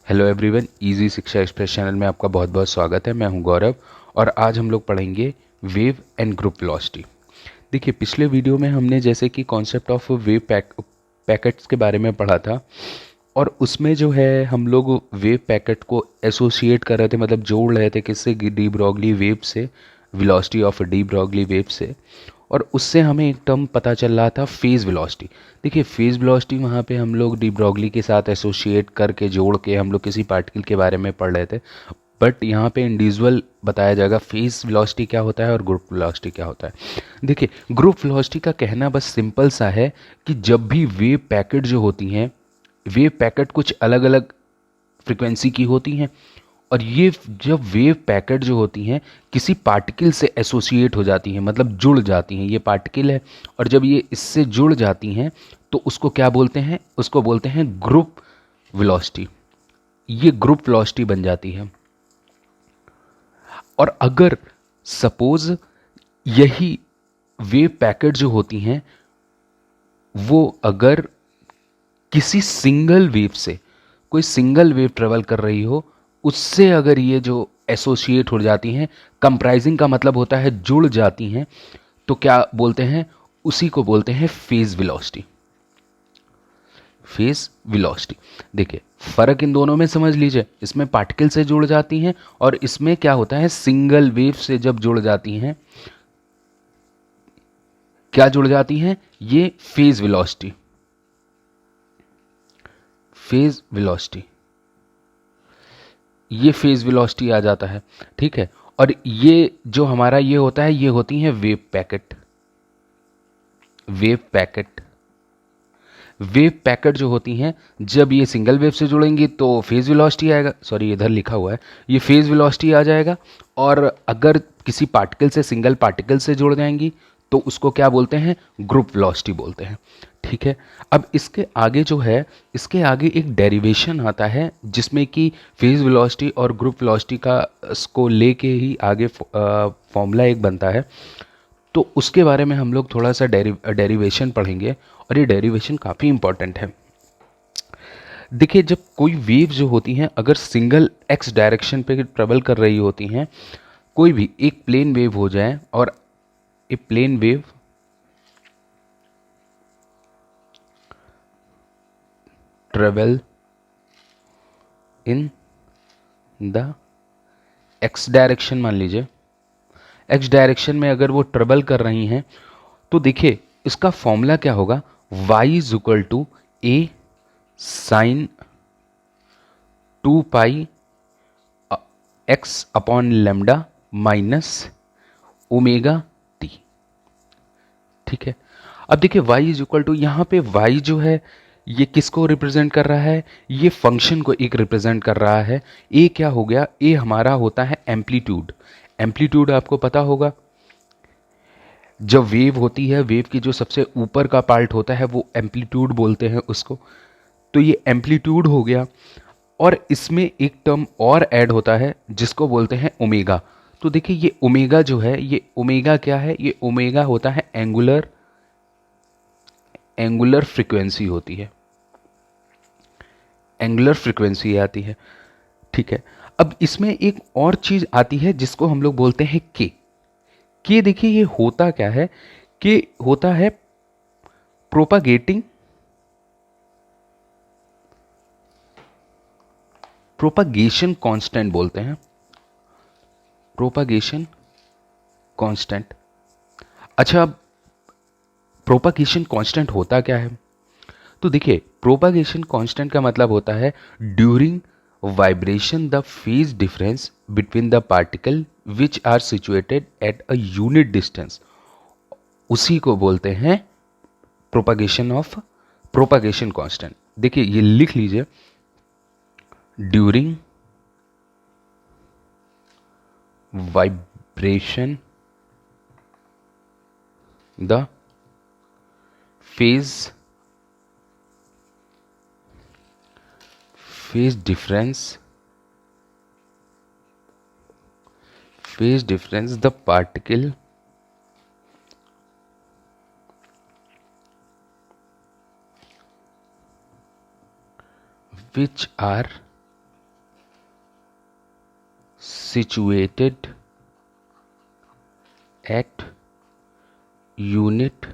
Hello everyone, easy शिक्षा express channel में आपका बहुत बहुत स्वागत है। मैं हूं गौरव और आज हम लोग पढ़ेंगे वेव एंड ग्रुप वेलोसिटी। देखिए, पिछले वीडियो में हमने जैसे कि कॉन्सेप्ट ऑफ वेव पैकेट्स के बारे में पढ़ा था और उसमें जो है हम लोग वेव पैकेट को एसोसिएट कर रहे थे, मतलब जोड़ रहे थे किससे, डी ब्रॉगली वेव से, velocity of de Broglie wave से। और उससे हमें एक टर्म पता चल रहा था, फेज़ वेलोसिटी। देखिए, फेज़ वेलोसिटी वहाँ पे हम लोग डी ब्रॉगली के साथ एसोसिएट करके जोड़ के हम लोग किसी पार्टिकल के बारे में पढ़ रहे थे। बट यहाँ पे इंडिविजुअल बताया जाएगा फेज़ वेलोसिटी क्या होता है और ग्रुप वेलोसिटी क्या होता है। देखिए, ग्रुप वेलोसिटी का कहना बस सिंपल सा है कि जब भी वेव पैकेट जो होती हैं, वेव पैकेट कुछ अलग अलग फ्रिक्वेंसी की होती हैं, और ये जब वेव पैकेट जो होती हैं किसी पार्टिकल से एसोसिएट हो जाती हैं, मतलब जुड़ जाती हैं, ये पार्टिकल है और जब ये इससे जुड़ जाती हैं तो उसको क्या बोलते हैं, उसको बोलते हैं ग्रुप वेलोसिटी। ये ग्रुप वेलोसिटी बन जाती है। और अगर सपोज यही वेव पैकेट जो होती हैं वो अगर किसी सिंगल वेव से, कोई सिंगल वेव ट्रेवल कर रही हो, उससे अगर ये जो एसोसिएट हो जाती हैं, कंप्राइजिंग का मतलब होता है जुड़ जाती हैं, तो क्या बोलते हैं, उसी को बोलते हैं फेज वेलोसिटी। Phase velocity. देखिए, फर्क इन दोनों में समझ लीजिए, इसमें पार्टिकल से जुड़ जाती हैं और इसमें क्या होता है, सिंगल वेव से जब जुड़ जाती हैं, क्या जुड़ जाती हैं, ये फेज वेलोसिटी। फेज वेलोसिटी, ये फेज वेलोसिटी आ जाता है। ठीक है, और ये जो हमारा ये होता है, ये होती है wave packet. Wave packet, wave packet जो होती हैं, जब ये सिंगल वेव से जुड़ेंगी तो फेज वेलोसिटी आएगा, सॉरी इधर लिखा हुआ है, ये फेज वेलोसिटी आ जाएगा। और अगर किसी पार्टिकल से, सिंगल पार्टिकल से जुड़ जाएंगी तो उसको क्या बोलते हैं, ग्रुप वेलोसिटी बोलते हैं। ठीक है, अब इसके आगे जो है, इसके आगे एक डेरिवेशन आता है जिसमें कि फेज वेलोसिटी और ग्रुप वेलोसिटी का इसको लेके ही आगे फॉर्मूला एक बनता है। तो उसके बारे में हम लोग थोड़ा सा डेरिवेशन पढ़ेंगे और ये डेरिवेशन काफ़ी इंपॉर्टेंट है। देखिए, जब कोई वेव जो होती हैं अगर सिंगल एक्स डायरेक्शन पे ट्रेवल कर रही होती हैं, कोई भी एक प्लेन वेव हो जाए और a plane wave travel in the x direction, मान लीजिए एक्स डायरेक्शन में अगर वो ट्रेवल कर रही हैं, तो देखिए इसका फॉर्मूला क्या होगा, y is equal to a sine 2 pi x upon lambda minus omega t. ठीक है, अब देखिए y इज इक्वल टू, यहाँ पे y जो है ये किसको रिप्रेजेंट कर रहा है, ये फंक्शन को एक रिप्रेजेंट कर रहा है। a क्या हो गया, a हमारा होता है एम्पलीट्यूड। एम्पलीट्यूड आपको पता होगा, जब वेव होती है, वेव की जो सबसे ऊपर का पार्ट होता है वो एम्पलीट्यूड बोलते हैं उसको। तो ये एम्पलीट्यूड हो गया, और इसमें एक टर्म और ऐड होता है जिसको बोलते हैं ओमेगा। तो देखिए, ये ओमेगा जो है, ये ओमेगा क्या है, ये ओमेगा होता है एंगुलर, एंगुलर फ्रीक्वेंसी होती है, एंगुलर फ्रीक्वेंसी आती है। ठीक है, अब इसमें एक और चीज आती है जिसको हम लोग बोलते हैं के। के देखिए ये होता क्या है, के होता है प्रोपागेटिंग, प्रोपागेशन कांस्टेंट बोलते हैं, प्रोपागेशन कांस्टेंट। अच्छा, अब प्रोपागेशन कांस्टेंट होता क्या है, तो देखिए प्रोपागेशन कांस्टेंट का मतलब होता है during vibration the phase difference between the particle which are situated at a unit distance, उसी को बोलते हैं प्रोपागेशन ऑफ, प्रोपागेशन कांस्टेंट। देखिए ये लिख लीजिए, during vibration the phase, phase difference, phase difference the particle which are situated at unit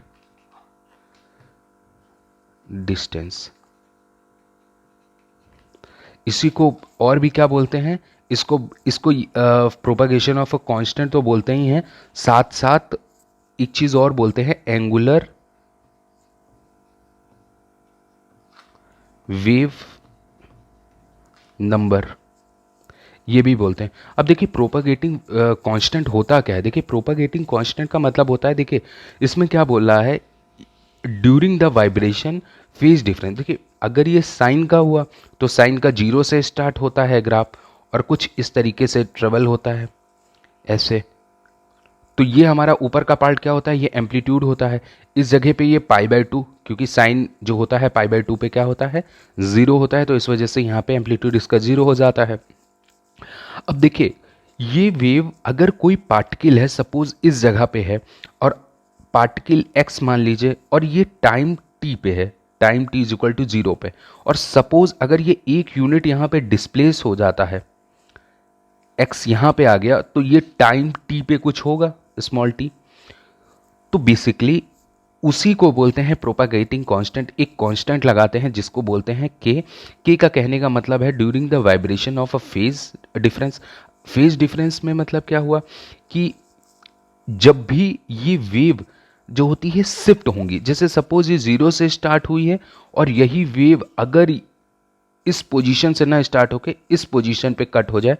distance। इसी को और भी क्या बोलते हैं, इसको इसको प्रोपागेशन ऑफ अ कांस्टेंट तो बोलते ही हैं, साथ साथ एक चीज और बोलते हैं, एंगुलर वेव नंबर, ये भी बोलते हैं। अब देखिए प्रोपागेटिंग कांस्टेंट होता क्या है। देखिए प्रोपागेटिंग कांस्टेंट का मतलब होता है, देखिए इसमें क्या बोल रहा है, during the vibration phase difference. देखिए अगर ये साइन का हुआ तो साइन का 0 से स्टार्ट होता है ग्राफ और कुछ इस तरीके से ट्रेवल होता है ऐसे। तो ये हमारा ऊपर का पार्ट क्या होता है, ये एम्पलीट्यूड होता है। इस जगह पे ये π/2, क्योंकि साइन जो होता है π/2 पे क्या होता है, 0 होता है, तो इस वजह से यहाँ पे एम्पलीट्यूड इसका 0 हो जाता है। अब देखिए ये वेव अगर कोई पार्टिकल है, सपोज इस जगह पे है और पार्टिकल x मान लीजिए, और ये टाइम t पे है, time t is equal to 0 पे, और सपोज अगर ये एक यूनिट यहाँ पे डिस्प्लेस हो जाता है, x यहाँ पे आ गया, तो ये टाइम t पे कुछ होगा स्मॉल t। तो बेसिकली उसी को बोलते हैं प्रोपागेटिंग कांस्टेंट। एक कांस्टेंट लगाते हैं जिसको बोलते हैं k का कहने का मतलब है during the vibration of a phase difference. Phase difference में मतलब क्या हुआ कि जब भी ये वेव जो होती है शिफ्ट होंगी, जैसे सपोज ये 0 से स्टार्ट हुई है और यही वेव अगर इस पोजीशन से ना स्टार्ट होके इस पोजीशन पे कट हो जाए,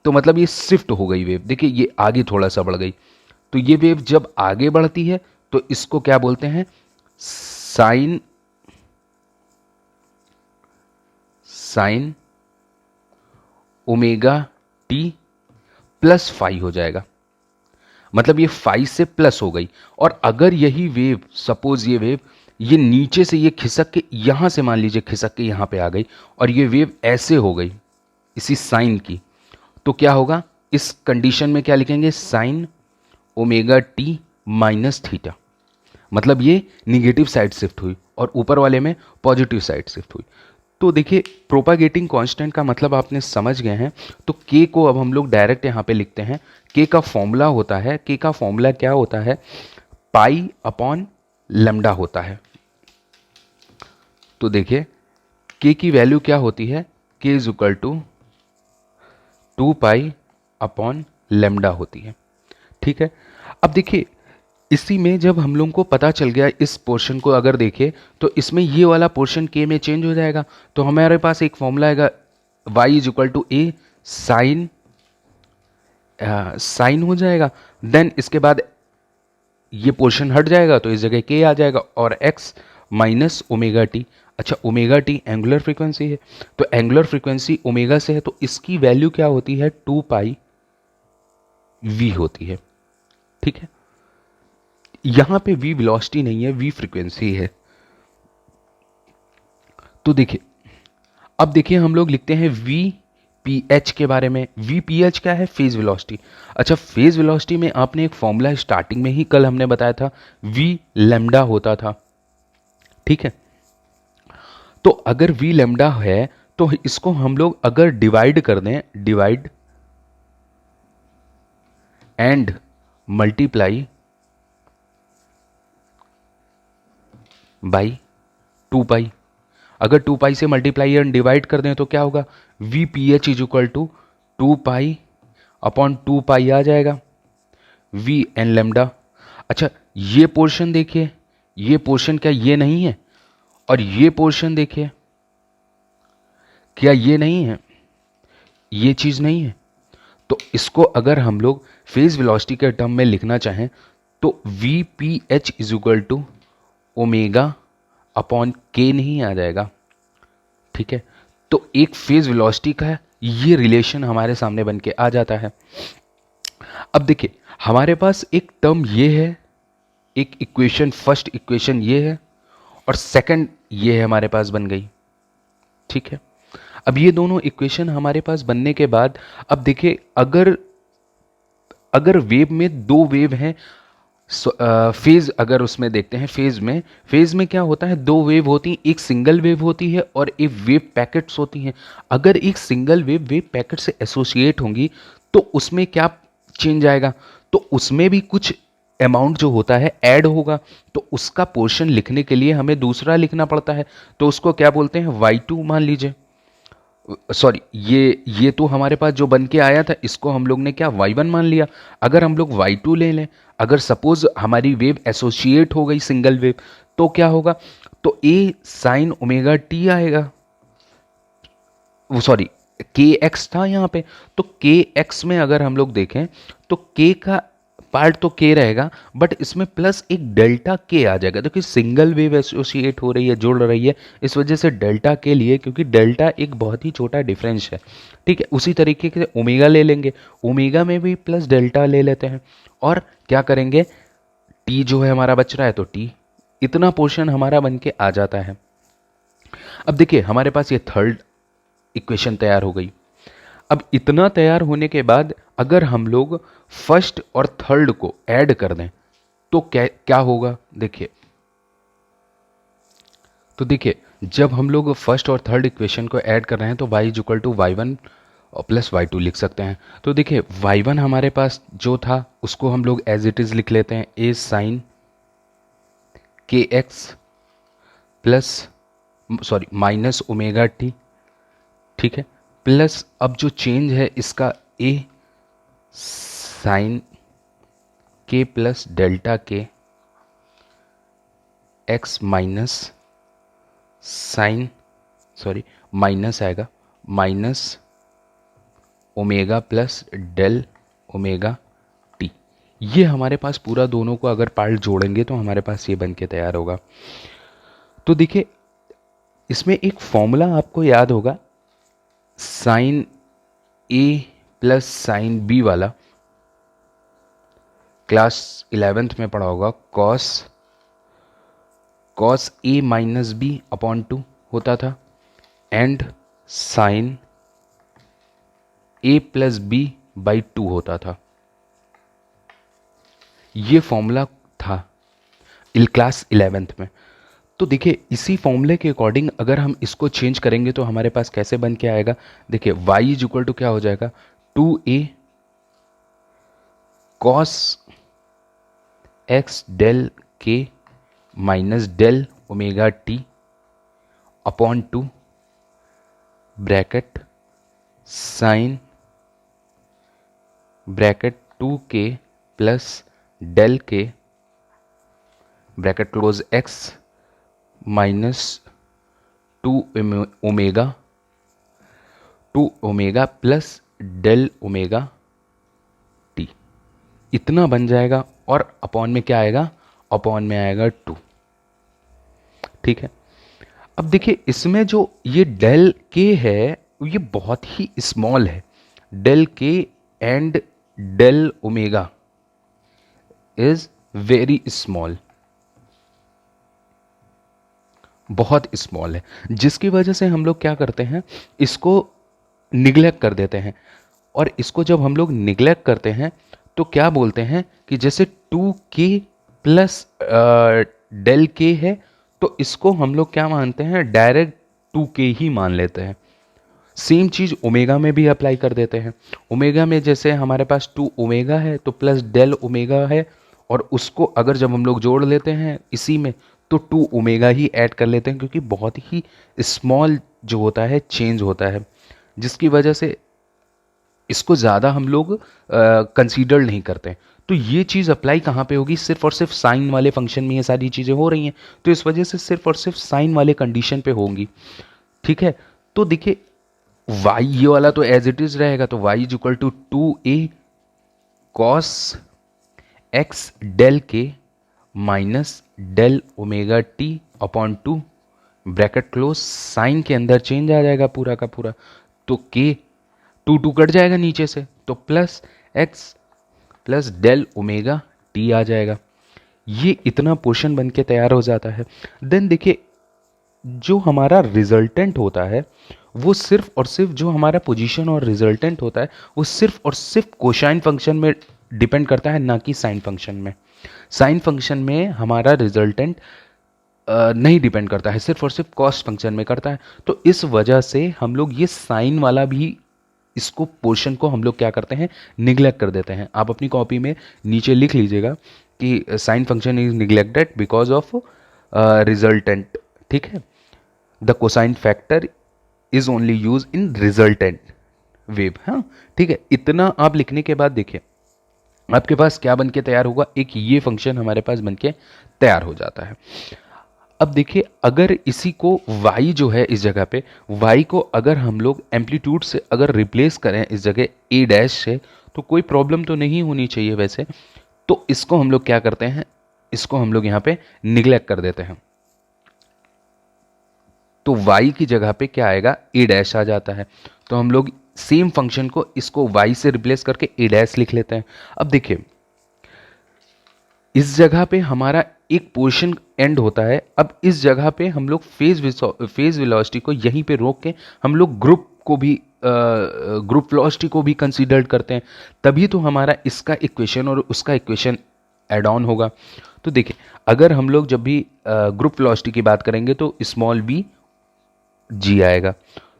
तो मतलब ये शिफ्ट हो गई वेव। देखिए ये आगे थोड़ा सा बढ़ गई, तो ये वेव जब आगे बढ़ती है तो इसको क्या बोलते हैं, sine omega t plus phi हो जाएगा, मतलब ये फाई से प्लस हो गई। और अगर यही वेव, सपोज ये वेव ये नीचे से ये खिसक के यहां से मान लीजिए खिसक के यहां पे आ गई और ये वेव ऐसे हो गई इसी साइन की, तो क्या होगा, इस कंडीशन में क्या लिखेंगे, sign omega T minus theta, मतलब ये निगेटिव साइड शिफ्ट हुई और ऊपर वाले में पॉजिटिव साइड शिफ्ट हुई। तो देखिए प्रोपागेटिंग कांस्टेंट का मतलब आपने समझ गए हैं। तो के को अब हम लोग डायरेक्ट यहाँ पे लिखते हैं। के का फॉर्मूला होता है, के का फॉर्मूला क्या होता है, पाई अपॉन लैम्डा होता है। तो देखिए के की वैल्यू क्या होती है, k is equal to 2 pi upon lambda होती है, ठीक है। अब देखिए इसी में जब हम लोगों को पता चल गया, इस पोर्शन को अगर देखें तो इसमें ये वाला पोर्शन के में चेंज हो जाएगा, तो हमारे पास एक फॉर्मूला आएगा y is equal to a sine हो जाएगा। देन इसके बाद ये पोर्शन हट जाएगा तो इस जगह के आ जाएगा और x माइनस ओमेगा टी। अच्छा ओमेगा टी एंगुलर फ्रीक्वेंसी है, तो एंगुलर फ्रीक्वेंसी ओमेगा से है, तो इसकी वैल्यू क्या होती है, 2 पाई वी होती है, ठीक है। यहां पे v वेलोसिटी नहीं है, v फ्रीक्वेंसी है। तो देखिए अब देखिए हम लोग लिखते हैं VPH के बारे में। VPH क्या है, फेज वेलोसिटी। अच्छा फेज वेलोसिटी में आपने एक फॉर्मूला स्टार्टिंग में ही कल हमने बताया था, v लैम्डा होता था, ठीक है। तो अगर v लैम्डा है तो इसको हम लोग अगर डिवाइड कर दें, डिवाइड एंड मल्टीप्लाई बाई 2 पाई, अगर 2 पाई से मल्टीप्लाई एंड डिवाइड कर दें तो क्या होगा, VPH is equal to 2 pi upon 2 pi आ जाएगा, V एन लेमडा। अच्छा ये पोर्शन देखिए, ये पोर्शन क्या ये नहीं है, और ये पोर्शन देखिए क्या ये नहीं है, ये चीज नहीं है। तो इसको अगर हम लोग फेज वेलोसिटी के टर्म में लिखना चाहें तो VPH is equal to omega upon k नहीं आ जाएगा, ठीक है। तो एक फेज वेलोसिटी का ये रिलेशन हमारे सामने बन के आ जाता है। अब देखिए हमारे पास एक टर्म ये है, एक इक्वेशन, फर्स्ट इक्वेशन ये है और सेकंड ये है हमारे पास बन गई, ठीक है। अब ये दोनों इक्वेशन हमारे पास बनने के बाद अब देखिए अगर वेव में दो वेव हैं, फेज अगर उसमें देखते हैं, फेज में क्या होता है, दो वेव होती हैं, एक सिंगल वेव होती है और एक वेव पैकेट्स होती हैं। अगर एक सिंगल वेव पैकेट से एसोसिएट होंगी तो उसमें क्या चेंज आएगा, तो उसमें भी कुछ अमाउंट जो होता है ऐड होगा, तो उसका पोर्शन लिखने के लिए हमें दूसरा लिखना पड़ता है, तो उसको क्या बोलते हैं, y2 मान लीजिए। सॉरी, ये तो हमारे पास जो बन के आया था इसको हम लोग ने क्या y1 मान लिया। अगर हम लोग y2 ले लें, अगर सपोज हमारी वेव एसोसिएट हो गई सिंगल वेव, तो क्या होगा, तो a साइन ओमेगा टी आएगा। वो सॉरी, के एक्स था यहाँ पे, तो के एक्स में अगर हम लोग देखें तो के का पार्ट तो के रहेगा, बट इसमें प्लस एक डेल्टा के आ जाएगा, क्योंकि सिंगल वेव एसोसिएट हो रही है, जुड़ रही है, इस वजह से डेल्टा के लिए, क्योंकि डेल्टा एक बहुत ही छोटा डिफरेंस है। ठीक है, उसी तरीके से ओमेगा ले लेंगे, ओमेगा में भी प्लस डेल्टा ले लेते हैं, और क्या करेंगे, टी जो है हमारा बच रहा है तो टी, इतना पोर्शन हमारा बन के आ जाता है। अब देखिए हमारे पास ये थर्ड इक्वेशन तैयार हो गई। अब इतना तैयार होने के बाद अगर हम लोग फर्स्ट और थर्ड को ऐड कर दें तो क्या क्या होगा, देखिए, तो देखिए जब हम लोग फर्स्ट और थर्ड इक्वेशन को ऐड कर रहे हैं तो y is equal to y1 और प्लस y2 लिख सकते हैं। तो देखिए y1 हमारे पास जो था उसको हम लोग एज इट इज लिख लेते हैं, a sine k x plus sorry minus omega t. ठीक है, प्लस अब जो चेंज है इसका a sine k plus delta k x minus sine sorry minus आएगा minus omega plus del omega t. ये हमारे पास पूरा दोनों को अगर पार्ट जोड़ेंगे तो हमारे पास ये बन के तैयार होगा। तो देखिए इसमें एक फॉर्मूला आपको याद होगा, sine A plus sine B वाला, क्लास 11th में पढ़ा होगा, cos A minus B upon 2 होता था, and sine A plus B by 2 होता था। ये फॉर्मूला था क्लास 11th में। तो देखिए इसी फॉर्मूले के अकॉर्डिंग अगर हम इसको चेंज करेंगे तो हमारे पास कैसे बन के आएगा, देखिए y इज इक्वल टू क्या हो जाएगा, 2a cos x del k minus del omega t upon 2 bracket sine bracket 2k plus del k bracket close x minus 2 omega plus del omega t, इतना बन जाएगा। और अपॉन में क्या आएगा, अपॉन में आएगा 2। ठीक है, अब देखिए इसमें जो ये डेल के है ये बहुत ही स्मॉल है, del k and del omega is very small, बहुत स्मॉल है, जिसकी वजह से हम लोग क्या करते हैं, इसको निग्लेक्ट कर देते हैं। और इसको जब हम लोग निग्लेक्ट करते हैं तो क्या बोलते हैं कि जैसे 2k प्लस डेल के है तो इसको हम लोग क्या मानते हैं, डायरेक्ट 2k ही मान लेते हैं। सेम चीज ओमेगा में भी अप्लाई कर देते हैं। ओमेगा में जैसे हमारे पास 2 ओमेगा है तो प्लस डेल ओमेगा है, और उसको अगर जब हम लोग जोड़ लेते हैं इसी में तो 2 ओमेगा ही ऐड कर लेते हैं, क्योंकि बहुत ही स्मॉल जो होता है चेंज होता है, जिसकी वजह से इसको ज़्यादा हम लोग कंसीडर नहीं करते। तो ये चीज़ अप्लाई कहाँ पे होगी, सिर्फ और सिर्फ साइन वाले फंक्शन में ये सारी चीज़ें हो रही हैं, तो इस वजह से सिर्फ और सिर्फ साइन वाले कंडीशन पे होंगी। ठीक है, तो देखिए y ये वाला तो एज इट इज रहेगा, तो y is equal to 2a cos x del k minus del omega t upon 2 bracket close, sine के अंदर चेंज आ जाएगा पूरा का पूरा, तो k 2 कट जाएगा नीचे से, तो plus x plus del omega t आ जाएगा। ये इतना पोर्शन बन के तैयार हो जाता है। देन देखिए जो हमारा रिजल्टेंट होता है वो सिर्फ और सिर्फ जो हमारा पोजीशन और रिजल्टेंट होता है वो सिर्फ और सिर्फ कोसाइन फंक्शन में डिपेंड करता है, ना कि साइन फंक्शन में। साइन फंक्शन में हमारा रिजल्टेंट नहीं डिपेंड करता है, सिर्फ और सिर्फ कॉस फंक्शन में करता है। तो इस वजह से हम लोग ये साइन वाला भी इसको पोर्शन को हम लोग क्या करते हैं, निग्लेक्ट कर देते हैं। आप अपनी कॉपी में नीचे लिख लीजिएगा कि sine function is neglected because of resultant. ठीक है, the cosine factor is only use in resultant wave. हाँ ठीक है, इतना आप लिखने के बाद देखिए आपके पास क्या बन के तैयार होगा, एक ये फंक्शन हमारे पास बन के तैयार हो जाता है। अब देखिए अगर इसी को y जो है इस जगह पे y को अगर हम लोग एम्पलीट्यूड से अगर रिप्लेस करें इस जगह a डैश से, तो कोई प्रॉब्लम तो नहीं होनी चाहिए वैसे। तो इसको हम लोग क्या करते हैं, इसको हम लोग यहाँ पे निग्लेक्ट कर देते हैं। तो y की जगह पे क्या आएगा, a डैश आ जाता है। तो हम लोग सेम फंक्शन को इसको y से रिप्लेस करके a डैश लिख लेते हैं। अब देखिए इस जगह पे हमारा एक पोर्शन एंड होता है। अब इस जगह पे हम लोग फेज वेलोसिटी को यहीं पे रोक के हम लोग ग्रुप को भी ग्रुप वेलोसिटी को भी कंसीडर करते हैं, तभी तो हमारा इसका इक्वेशन और उसका इक्वेशन एड ऑन होगा। तो देखिए अगर हम लोग जब भी ग्रुप वेलोसिटी की बात करेंगे तो स्मॉल b g आएगा।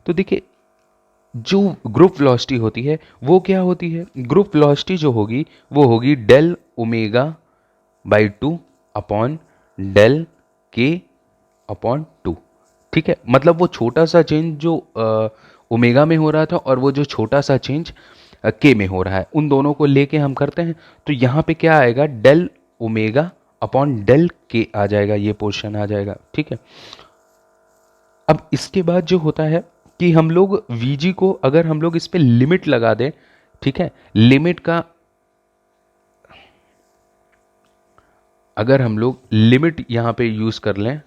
तो देखिए जो ग्रुप वेलोसिटी होती है वो क्या होती है, ग्रुप वेलोसिटी जो होगी वो होगी del omega by 2 upon del k upon 2। ठीक है, मतलब वो छोटा सा चेंज जो ओमेगा में हो रहा था और वो जो छोटा सा चेंज के में हो रहा है, उन दोनों को लेके हम करते हैं। तो यहाँ पे क्या आएगा, डेल ओमेगा अपॉन डेल के आ जाएगा, ये पोर्शन आ जाएगा। ठीक है, अब इसके बाद जो होता है कि हम लोग वीजी को अगर हम लोग इस पे लिमिट लगा दें, ठीक है, लिमिट का अगर हम लोग लिमिट यहां पे यूज कर लें,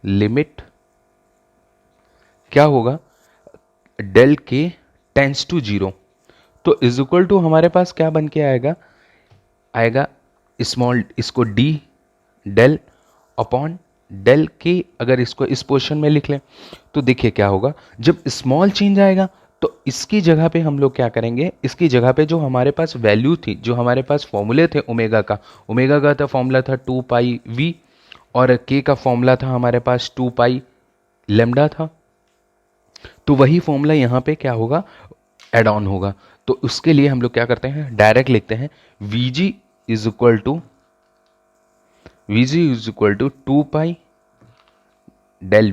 लिमिट क्या होगा, डेल के टेंस टू 0, तो इज इक्वल टू हमारे पास क्या बन के आएगा, आएगा स्मॉल इसको डी डेल अपॉन डेल के। अगर इसको इस पोर्शन में लिख लें तो देखिए क्या होगा, जब स्मॉल चेंज आएगा तो इसकी जगह पे हम लोग क्या करेंगे, इसकी जगह पे जो हमारे पास वैल्यू थी, जो हमारे पास फॉर्मूले थे ओमेगा का था फॉर्मूला था 2 पाई वी और के का फॉर्मूला था हमारे पास 2 पाई लेमडा था। तो वही फॉर्मूला यहाँ पे क्या होगा, एड ऑन होगा। तो उसके लिए हम लोग क्या करते हैं, डायरेक्ट लिखते हैं Vg is equal to two pi del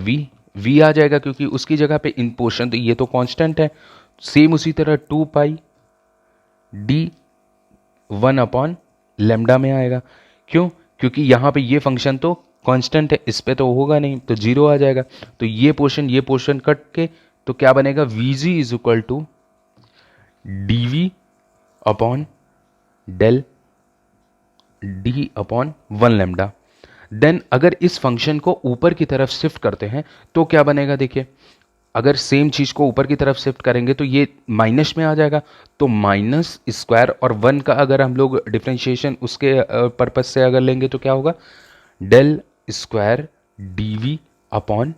v आ जाएगा क्योंकि उसकी जगह पे इन पोर्शन तो ये तो कांस्टेंट है। सेम उसी तरह 2 पाई डी 1 अपॉन लेमडा में आएगा। क्यों, क्योंकि यहाँ पे ये फंक्शन तो कांस्टेंट है, इस पे तो होगा नहीं, तो 0 आ जाएगा। तो ये पोर्शन कट के तो क्या बनेगा, Vg is equal to d upon del d upon 1 lambda. Then अगर इस फंक्शन को ऊपर की तरफ शिफ्ट करते हैं तो क्या बनेगा, देखिए अगर सेम चीज को ऊपर की तरफ शिफ्ट करेंगे तो ये माइनस में आ जाएगा। तो माइनस स्क्वायर और 1 का अगर हम लोग डिफ्रेंशिएशन उसके पर्पज से अगर लेंगे तो क्या होगा, del square dv upon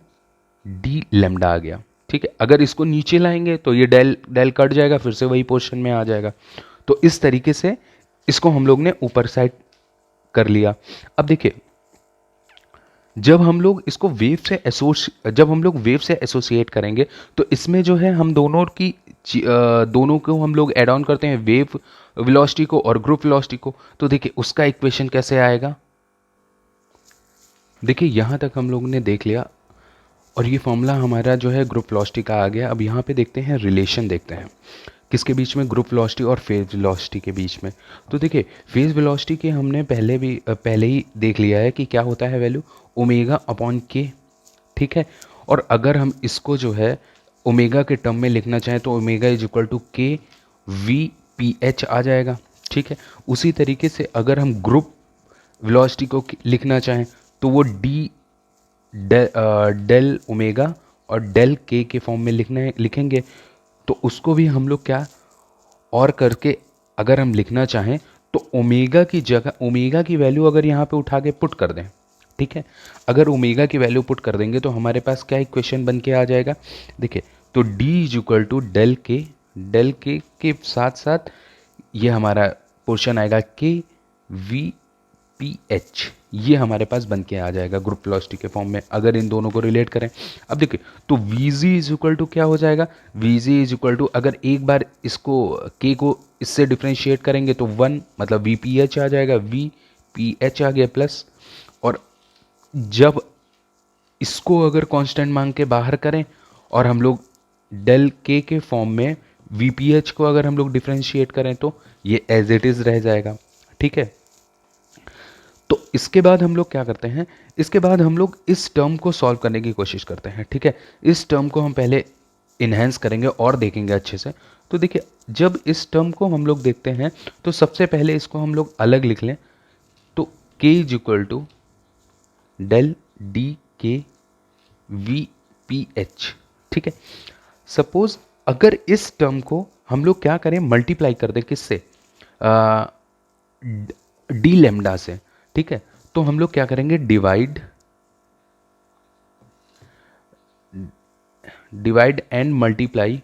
d lambda आ गया। ठीक है, अगर इसको नीचे लाएंगे तो ये डेल कट जाएगा, फिर से वही पोर्शन में आ जाएगा। तो इस तरीके से इसको हम लोग ने ऊपर साइड कर लिया। अब देखिए जब हम लोग इसको वेव से एसोसिएट करेंगे तो इसमें जो है हम दोनों को हम लोग ऐड ऑन करते हैं, वेव वेलोसिटी को और ग्रुप वेलोसिटी को। तो देखिए उसका इक्वेशन कैसे आएगा, देखिए यहां तक हम लोग ने देख लिया और ये फॉर्मूला हमारा जो है ग्रुप वेलोसिटी का आ गया। अब यहाँ पे देखते हैं रिलेशन, देखते हैं किसके बीच में, ग्रुप वेलोसिटी और फेज वेलोसिटी के बीच में। तो देखिए फेज वेलोसिटी के हमने पहले ही देख लिया है कि क्या होता है वैल्यू, ओमेगा अपॉन के। ठीक है, और अगर हम इसको जो है ओमेगा के टर्म में लिखना चाहें तो ओमेगा इज इक्वल टू के वी पी एच आ जाएगा। ठीक है, उसी तरीके से अगर हम ग्रुप वेलोसिटी को लिखना चाहें तो वो डेल ओमेगा और डेल के फॉर्म में लिखेंगे। तो उसको भी हम लोग क्या और करके अगर हम लिखना चाहें तो ओमेगा की जगह ओमेगा की वैल्यू अगर यहाँ पे उठा के पुट कर दें, ठीक है, अगर ओमेगा की वैल्यू पुट कर देंगे तो हमारे पास क्या इक्वेशन बन के आ जाएगा, देखिए तो d is equal to del k साथ साथ ये हमारा पोर्शन आएगा के वी पी एच, ये हमारे पास बन के आ जाएगा ग्रुप वेलोसिटी के फॉर्म में अगर इन दोनों को रिलेट करें। अब देखिए तो V g is equal to क्या हो जाएगा, V g is equal to अगर एक बार इसको के को इससे डिफ्रेंशिएट करेंगे तो 1 मतलब वी पी एच आ जाएगा, वी पी एच आ गया प्लस, और जब इसको अगर कांस्टेंट मांग के बाहर करें और हम लोग डेल के फॉर्म में वी पी एच को अगर हम लोग डिफ्रेंशिएट करें तो ये एज इट इज रह जाएगा। ठीक है, तो इसके बाद हम लोग क्या करते हैं, इसके बाद हम लोग इस टर्म को सॉल्व करने की कोशिश करते हैं। ठीक है, इस टर्म को हम पहले इन्हेंस करेंगे और देखेंगे अच्छे से। तो देखिए जब इस टर्म को हम लोग देखते हैं तो सबसे पहले इसको हम लोग अलग लिख लें, तो k is equal to del d k V P H. ठीक है, सपोज अगर इस टर्म को हम लोग क्या करें, मल्टीप्लाई कर दें किससे, डी लेमडा से। ठीक है, तो हम लोग क्या करेंगे, डिवाइड एंड मल्टीप्लाई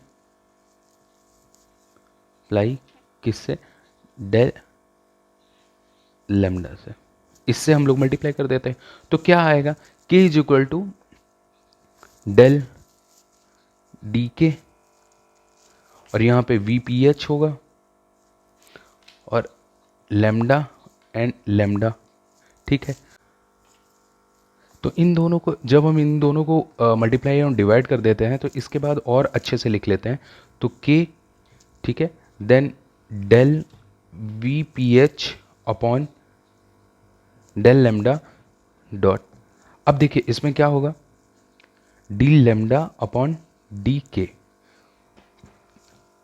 किससे, डेल लेमडा से, इससे हम लोग मल्टीप्लाई कर देते हैं। तो क्या आएगा, k is equal to del d k, और यहां पे वी पी एच होगा और लेमडा एंड लेमडा। ठीक है, तो इन दोनों को जब हम इन दोनों को मल्टीप्लाई और डिवाइड कर देते हैं तो इसके बाद और अच्छे से लिख लेते हैं, तो k, ठीक है, then del V P H upon del lambda dot. अब देखिए इसमें क्या होगा, डी लेमडा अपॉन डी के।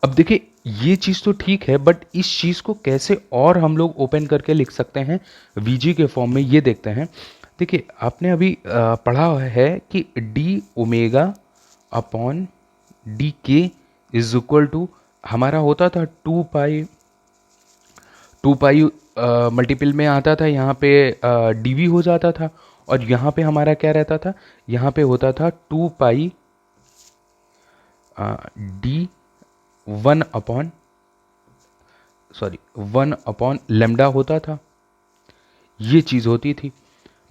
अब देखिए ये चीज़ तो ठीक है, बट इस चीज़ को कैसे और हम लोग ओपन करके लिख सकते हैं वीजी के फॉर्म में, ये देखते हैं। देखिए आपने अभी पढ़ा है कि D omega upon d k is equal to हमारा होता था 2 पाई मल्टीपल में आता था, यहाँ पे डीवी हो जाता था, और यहाँ पे हमारा क्या रहता था, यहाँ पे होता था 2 पाई डी 1 अपॉन लेमडा होता था, ये चीज़ होती थी।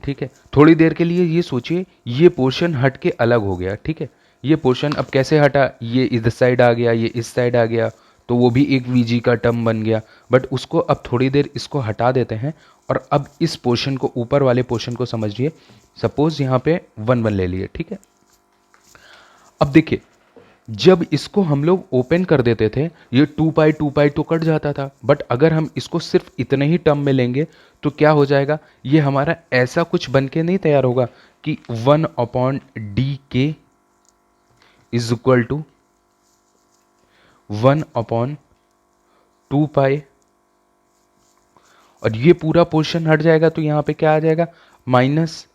ठीक है, थोड़ी देर के लिए ये सोचिए, ये पोर्शन हट के अलग हो गया। ठीक है, ये पोर्शन अब कैसे हटा, ये इस साइड आ गया, ये इस साइड आ गया, तो वो भी एक वीजी का टर्म बन गया। बट उसको अब थोड़ी देर इसको हटा देते हैं और अब इस पोर्शन को, ऊपर वाले पोर्शन को समझिए। सपोज यहाँ पे 1 ले लिए। ठीक है, अब देखिए जब इसको हम लोग ओपन कर देते थे ये 2 पाई तो कट जाता था, बट अगर हम इसको सिर्फ इतने ही टर्म में लेंगे तो क्या हो जाएगा, ये हमारा ऐसा कुछ बन के नहीं तैयार होगा कि 1/डी के इज इक्वल टू 1/2 पाई, और ये पूरा पोर्शन हट जाएगा तो यहां पे क्या आ जाएगा, माइनस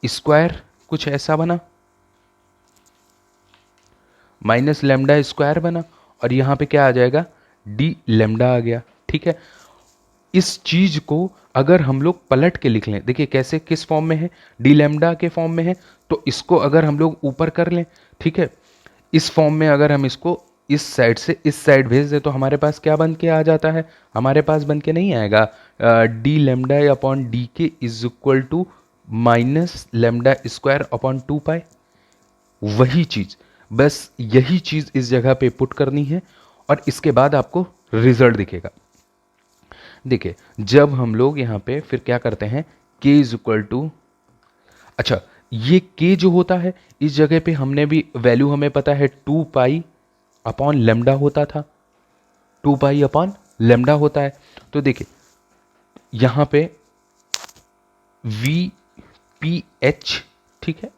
स्क्वायर, कुछ ऐसा बना, माइनस लेमडा स्क्वायर बना, और यहां पे क्या आ जाएगा, डी लेमडा आ गया। ठीक है, इस चीज को अगर हम लोग पलट के लिख लें, देखिए कैसे, किस फॉर्म में है, डी लेमडा के फॉर्म में है, तो इसको अगर हम लोग ऊपर कर लें, ठीक है, इस फॉर्म में अगर हम इसको इस साइड से इस साइड भेज दें तो हमारे पास क्या बन के आ जाता है, हमारे पास बन के नहीं आएगा, d lambda upon d k is equal to minus lambda square upon 2 pi. वही चीज, बस यही चीज इस जगह पे पुट करनी है और इसके बाद आपको रिजल्ट दिखेगा। देखिए जब हम लोग यहाँ पे फिर क्या करते हैं, k इज इक्वल टू, अच्छा ये k जो होता है इस जगह पे हमने भी वैल्यू हमें पता है 2 पाई अपॉन लेमडा होता था, 2 पाई अपॉन लेमडा होता है। तो देखिए यहाँ पे वी पी एच, ठीक है,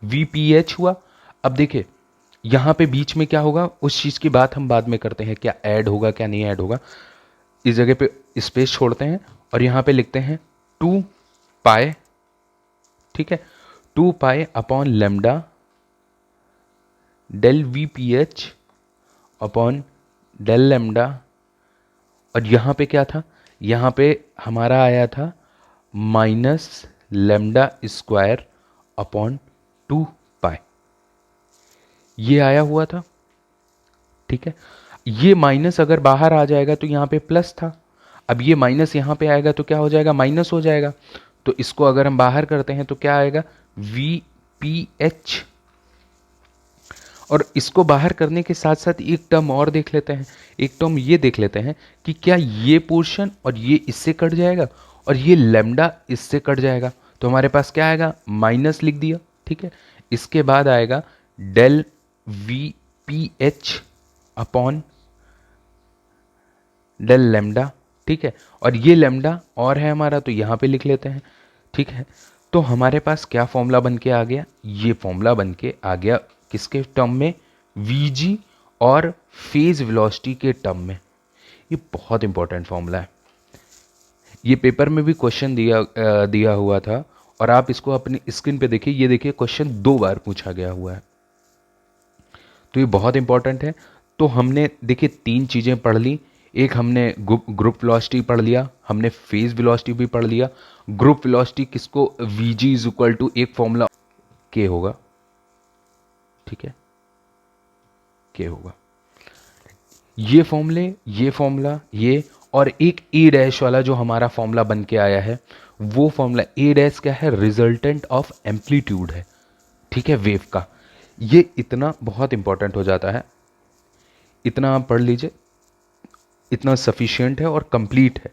वी पी एच हुआ। अब देखिए यहाँ पे बीच में क्या होगा, उस चीज़ की बात हम बाद में करते हैं, क्या ऐड होगा क्या नहीं ऐड होगा। इस जगह पे स्पेस छोड़ते हैं और यहाँ पे लिखते हैं 2 पाई, ठीक है, 2 pi upon lambda del V P H upon del lambda, और यहाँ पे क्या था, यहाँ पे हमारा आया था माइनस लेमडा स्क्वायर अपॉन 2 पाई, ये आया हुआ था। ठीक है, ये माइनस अगर बाहर आ जाएगा तो यहाँ पे प्लस था। अब ये माइनस यहाँ पे आएगा तो क्या हो जाएगा, माइनस हो जाएगा। तो इसको अगर हम बाहर करते हैं तो क्या आएगा, वी पी एच। और इसको बाहर करने के साथ साथ एक टर्म और देख लेते हैं, एक टर्म ये देख लेते हैं कि क्या ये पोर्शन और ये इससे कट जाएगा और ये लेमडा इससे कट जाएगा। तो हमारे पास क्या आएगा, माइनस लिख दिया, ठीक है। इसके बाद आएगा del V P H upon del lambda, ठीक है। और ये लेमडा और है हमारा, तो यहाँ पे लिख लेते हैं, ठीक है। तो हमारे पास क्या फॉर्मूला बन के आ गया, ये फॉर्मूला बन के आ गया किसके टर्म में, वीजी और फेज वेलोसिटी के टर्म में। ये बहुत इंपॉर्टेंट फॉर्मूला है, ये पेपर में भी क्वेश्चन दिया हुआ था और आप इसको अपनी स्क्रीन पे देखिए, ये देखिए क्वेश्चन 2 बार पूछा गया हुआ है, तो ये बहुत इंपॉर्टेंट है। तो हमने देखिए 3 चीज़ें पढ़ ली, एक हमने ग्रुप वेलोसिटी पढ़ लिया, हमने फेज वेलोसिटी भी पढ़ लिया। ग्रुप वेलोसिटी किसको, वीजी इज इक्वल टू एक फॉर्मूला के होगा, ठीक है, के होगा। ये फॉर्मूले, ये फॉर्मूला, ये और एक ए डैश वाला जो हमारा फॉर्मूला बन के आया है, वो फॉर्मूला ए डैश क्या है, रिजल्टेंट ऑफ एम्पलीट्यूड है, ठीक है, वेव का। ये इतना बहुत इंपॉर्टेंट हो जाता है, इतना आप पढ़ लीजिए, इतना सफिशिएंट है और कंप्लीट है।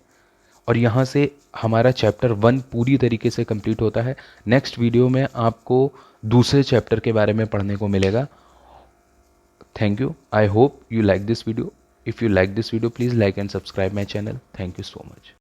और यहाँ से हमारा चैप्टर 1 पूरी तरीके से कंप्लीट होता है। नेक्स्ट वीडियो में आपको दूसरे चैप्टर के बारे में पढ़ने को मिलेगा। Thank you. I hope you like this video. If you like this video, please like and subscribe my channel. Thank you so much.